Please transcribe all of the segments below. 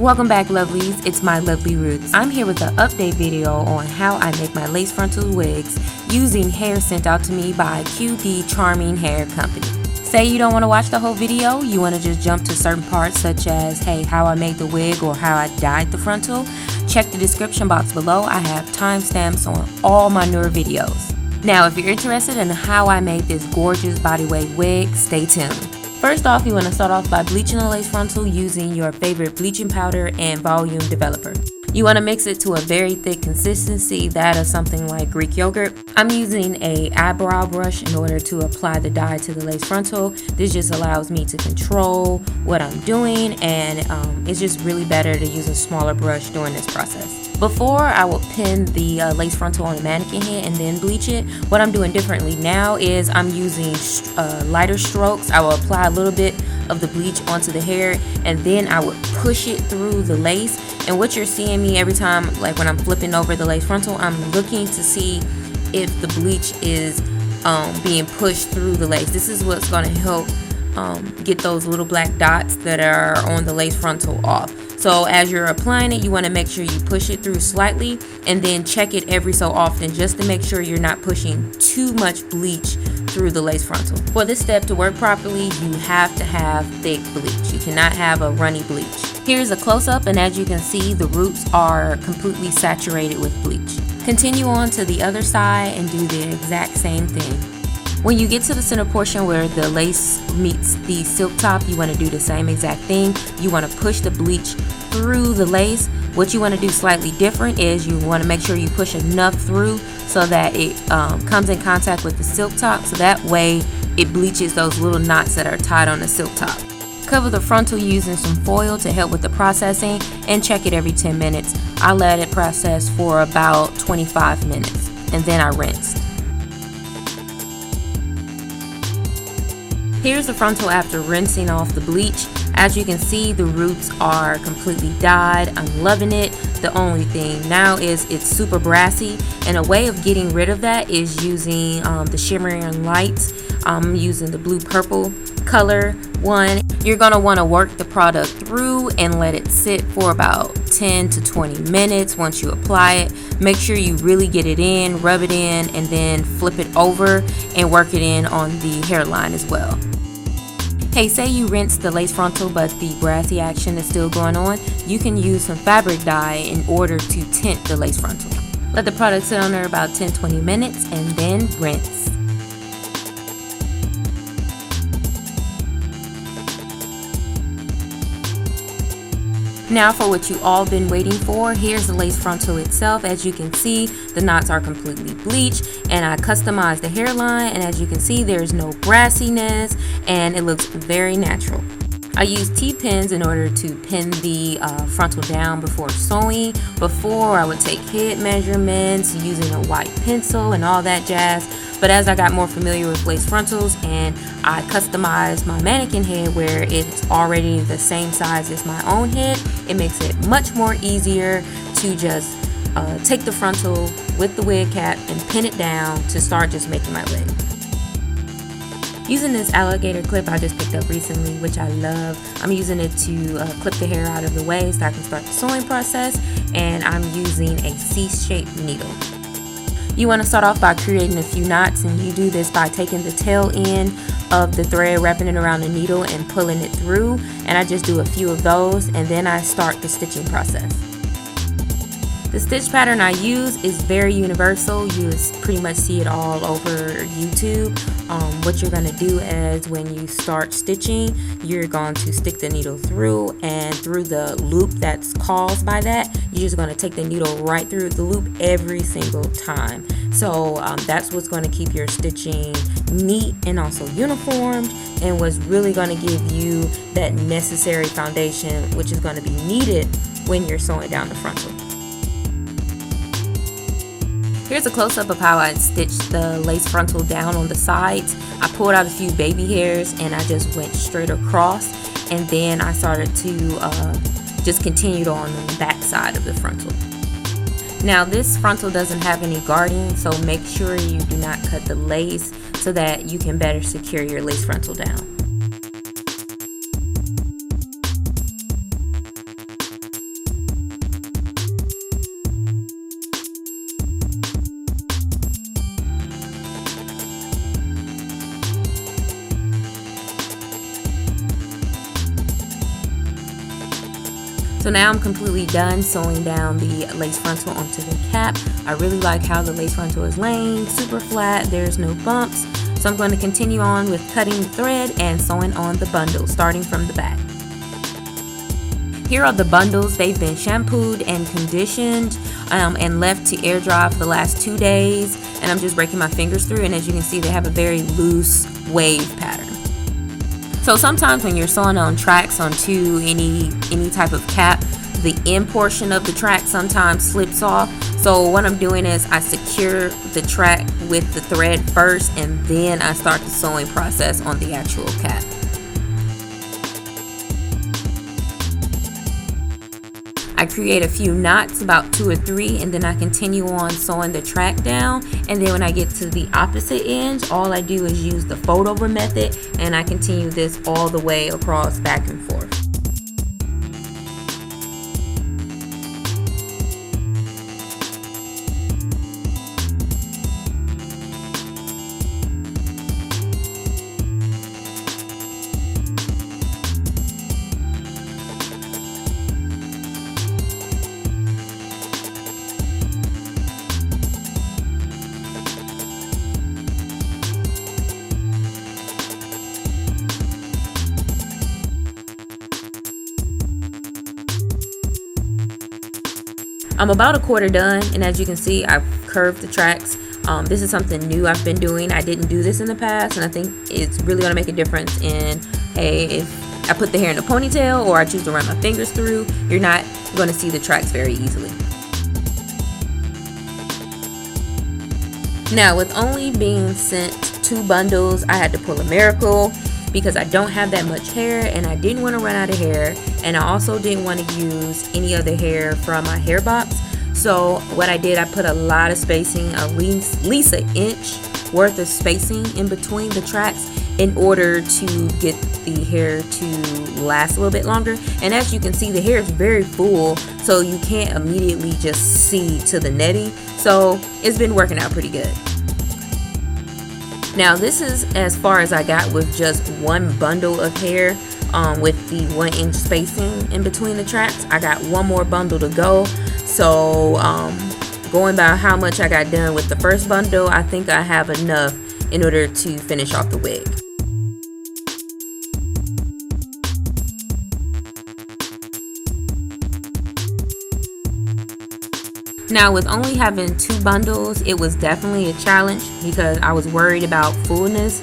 Welcome back, lovelies. It's MyLovelyRoots. I'm here with an update video on how I make my lace frontal wigs using hair sent out to me by QD Charming Hair Company. Say you don't want to watch the whole video, you want to just jump to certain parts such as, hey, how I made the wig or how I dyed the frontal. Check the description box below. I have timestamps on all my newer videos. Now, if you're interested in how I made this gorgeous body weight wig, stay tuned. First off, you want to start off by bleaching the lace frontal using your favorite bleaching powder and volume developer. You want to mix it to a very thick consistency, that of something like Greek yogurt. I'm using a eyebrow brush in order to apply the dye to the lace frontal. This just allows me to control what I'm doing, and it's just really better to use a smaller brush during this process. Before, I will pin the lace frontal on the mannequin head and then bleach it. What I'm doing differently now is I'm using lighter strokes. I will apply a little bit of the bleach onto the hair, and then I would push it through the lace. And what you're seeing me every time, like when I'm flipping over the lace frontal, I'm looking to see if the bleach is being pushed through the lace. This is what's going to help get those little black dots that are on the lace frontal off. So as you're applying it, you want to make sure you push it through slightly and then check it every so often just to make sure you're not pushing too much bleach through the lace frontal. For this step to work properly, you have to have thick bleach. You cannot have a runny bleach. Here's a close-up, and as you can see, the roots are completely saturated with bleach. Continue on to the other side and do the exact same thing. When you get to the center portion where the lace meets the silk top, you want to do the same exact thing. You want to push the bleach through the lace. What you want to do slightly different is you want to make sure you push enough through so that it comes in contact with the silk top, so that way it bleaches those little knots that are tied on the silk top. Cover the frontal using some foil to help with the processing, and check it every 10 minutes. I let it process for about 25 minutes and then I rinsed. Here's the frontal after rinsing off the bleach. As you can see, the roots are completely dyed. I'm loving it. The only thing now is it's super brassy, and a way of getting rid of that is using the shimmering lights. I'm using the blue purple color one. You're going to want to work the product through and let it sit for about 10 to 20 minutes. Once you apply it, make sure you really get it in, rub it in, and then flip it over and work it in on the hairline as well. Hey, say you rinse the lace frontal but the brassy action is still going on, you can use some fabric dye in order to tint the lace frontal. Let the product sit on there about 10-20 minutes and then rinse. Now for what you all been waiting for, here's the lace frontal itself. As you can see, the knots are completely bleached, and I customized the hairline, and as you can see, there's no brassiness and it looks very natural. I use T-pins in order to pin the frontal down before sewing. Before, I would take head measurements using a white pencil and all that jazz. But as I got more familiar with lace frontals and I customized my mannequin head where it's already the same size as my own head, it makes it much more easier to just take the frontal with the wig cap and pin it down to start just making my wig. Using this alligator clip I just picked up recently, which I love, I'm using it to clip the hair out of the way so I can start the sewing process, and I'm using a C-shaped needle. You want to start off by creating a few knots, and you do this by taking the tail end of the thread, wrapping it around the needle and pulling it through, and I just do a few of those and then I start the stitching process. The stitch pattern I use is very universal. You pretty much see it all over YouTube. What you're going to do is when you start stitching, you're going to stick the needle through, and through the loop that's caused by that, you're just going to take the needle right through the loop every single time. So that's what's going to keep your stitching neat and also uniformed, and what's really going to give you that necessary foundation which is going to be needed when you're sewing down the frontal. Here's a close-up of how I stitched the lace frontal down on the sides. I pulled out a few baby hairs and I just went straight across, and then I started to just continued on the back side of the frontal. Now this frontal doesn't have any guarding, so make sure you do not cut the lace so that you can better secure your lace frontal down. So now I'm completely done sewing down the lace frontal onto the cap. I really like how the lace frontal is laying, super flat, there's no bumps. So I'm going to continue on with cutting the thread and sewing on the bundle, starting from the back. Here are the bundles. They've been shampooed and conditioned and left to air dry for the last 2 days. And I'm just breaking my fingers through, and as you can see, they have a very loose wave pattern. So sometimes when you're sewing on tracks onto any type of cap, the end portion of the track sometimes slips off. So what I'm doing is I secure the track with the thread first, and then I start the sewing process on the actual cap. I create a few knots, about 2 or 3, and then I continue on sewing the track down. And then when I get to the opposite end, all I do is use the fold over method, and I continue this all the way across, back and forth. I'm about a quarter done, and as you can see, I've curved the tracks. This is something new I've been doing. I didn't do this in the past, and I think it's really going to make a difference in, hey, if I put the hair in a ponytail or I choose to run my fingers through, you're not going to see the tracks very easily. Now, with only being sent 2 bundles, I had to pull a miracle because I don't have that much hair, and I didn't want to run out of hair, and I also didn't want to use any other hair from my hair box. So what I did, I put a lot of spacing, at least an inch worth of spacing in between the tracks in order to get the hair to last a little bit longer. And as you can see, the hair is very full, so you can't immediately just see to the netting. So it's been working out pretty good. Now this is as far as I got with just 1 bundle of hair with the 1 inch spacing in between the tracks. I got 1 more bundle to go. So going by how much I got done with the first bundle, I think I have enough in order to finish off the wig. Now, with only having 2 bundles, it was definitely a challenge because I was worried about fullness.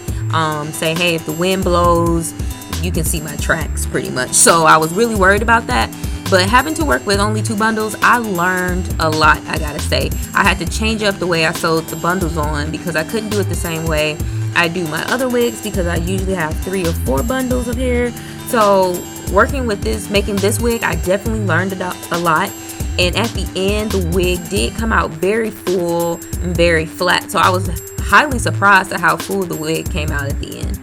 Say, hey, if the wind blows, you can see my tracks pretty much. So I was really worried about that. But having to work with only 2 bundles, I learned a lot, I gotta say. I had to change up the way I sewed the bundles on because I couldn't do it the same way I do my other wigs because I usually have 3 or 4 bundles of hair. So working with this, making this wig, I definitely learned a lot. And at the end, the wig did come out very full and very flat. So I was highly surprised at how full the wig came out at the end.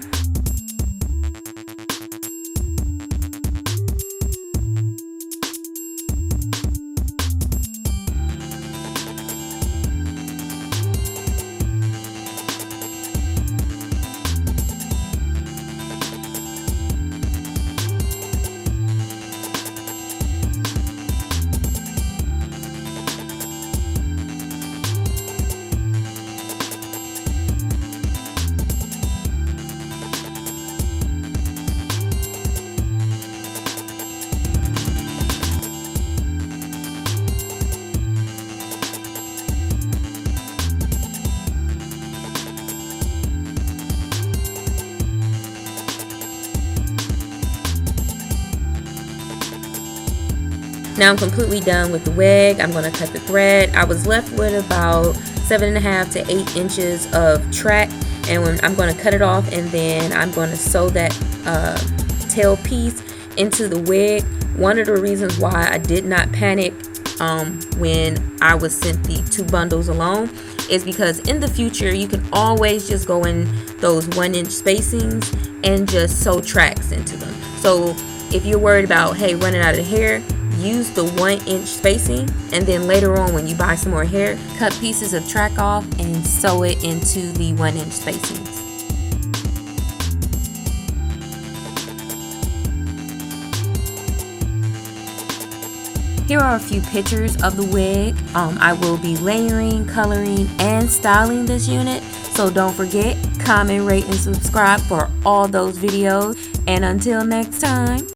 Now I'm completely done with the wig. I'm going to cut the thread. I was left with about 7.5 to 8 inches of track, and when I'm going to cut it off, and then I'm going to sew that tail piece into the wig. One of the reasons why I did not panic when I was sent the 2 bundles alone is because in the future you can always just go in those 1 inch spacings and just sew tracks into them. So if you're worried about, hey, running out of hair, use the 1 inch spacing, and then later on when you buy some more hair, cut pieces of track off and sew it into the 1 inch spacings. Here are a few pictures of the wig. I will be layering, coloring, and styling this unit. So don't forget, comment, rate, and subscribe for all those videos. And until next time.